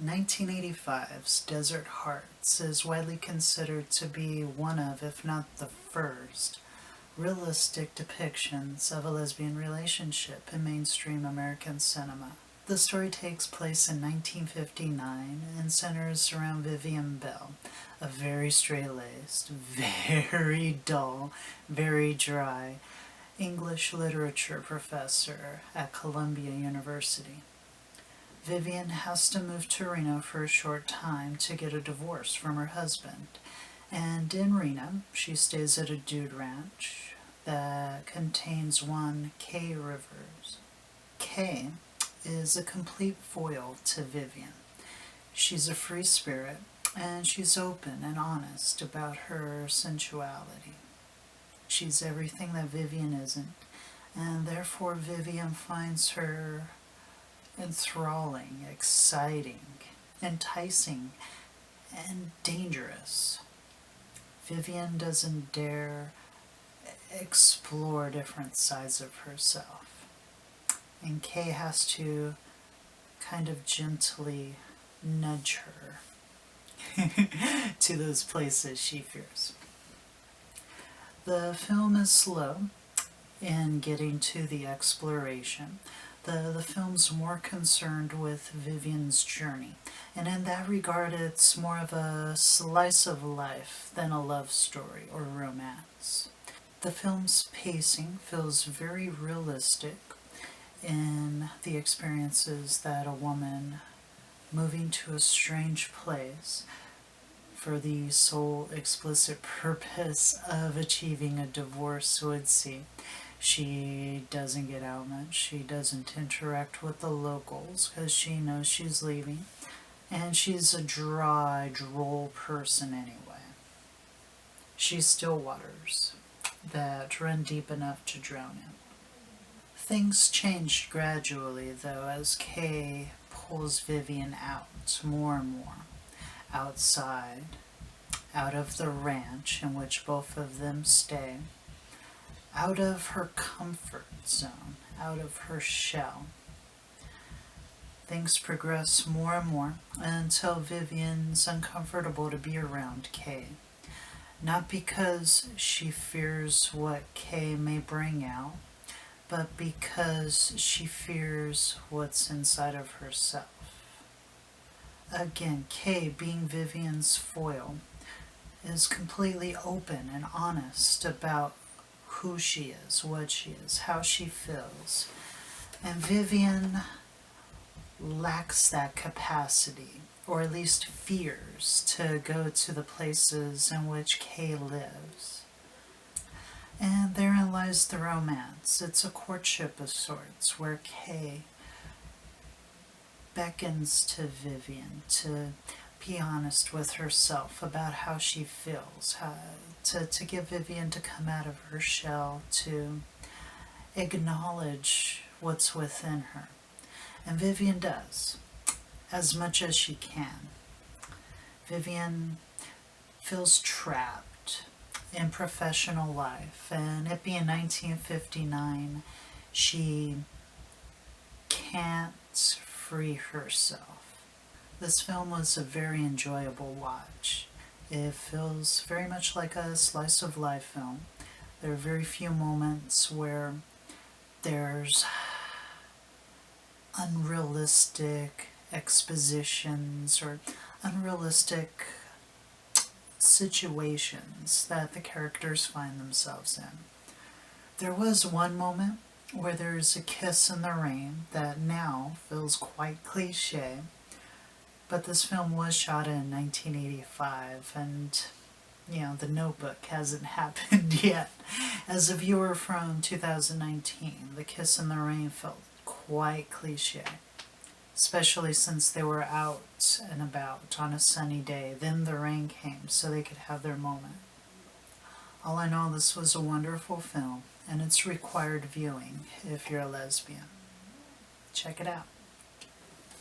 1985's Desert Hearts is widely considered to be one of, if not the first, realistic depictions of a lesbian relationship in mainstream American cinema. The story takes place in 1959 and centers around Vivian Bell, a very straight-laced, very dull, very dry English literature professor at Columbia University. Vivian has to move to Reno for a short time to get a divorce from her husband, and in Reno she stays at a dude ranch that contains one Kay Rivers. Kay is a complete foil to Vivian. She's a free spirit, and she's open and honest about her sensuality. She's everything that Vivian isn't, and therefore Vivian finds her enthralling, exciting, enticing, and dangerous. Vivian doesn't dare explore different sides of herself, and Kay has to kind of gently nudge her to those places she fears. The film is slow in getting to the exploration. The film's more concerned with Vivian's journey, and in that regard it's more of a slice of life than a love story or romance. The film's pacing feels very realistic in the experiences that a woman moving to a strange place for the sole explicit purpose of achieving a divorce would see. She doesn't get out much, she doesn't interact with the locals because she knows she's leaving, and she's a dry, droll person anyway. She's still waters that run deep enough to drown in. Things change gradually though as Kay pulls Vivian out more and more, outside, out of the ranch in which both of them stay, out of her comfort zone, out of her shell. Things progress more and more until Vivian's uncomfortable to be around Kay. Not because she fears what Kay may bring out, but because she fears what's inside of herself. Again, Kay, being Vivian's foil, is completely open and honest about who she is, what she is, how she feels. And Vivian lacks that capacity, or at least fears, to go to the places in which Kay lives. And therein lies the romance. It's a courtship of sorts, where Kay beckons to Vivian to be honest with herself about how she feels, to get Vivian to come out of her shell, to acknowledge what's within her. And Vivian does, as much as she can. Vivian feels trapped in professional life, and it being 1959, she can't free herself. This film was a very enjoyable watch. It feels very much like a slice of life film. There are very few moments where there's unrealistic expositions or unrealistic situations that the characters find themselves in. There was one moment where there's a kiss in the rain that now feels quite cliche, but this film was shot in 1985, and The Notebook hasn't happened yet. As a viewer from 2019, the kiss in the rain felt quite cliche, especially since they were out and about on a sunny day. Then the rain came so they could have their moment. All in all, this was a wonderful film, and it's required viewing if you're a lesbian. Check it out.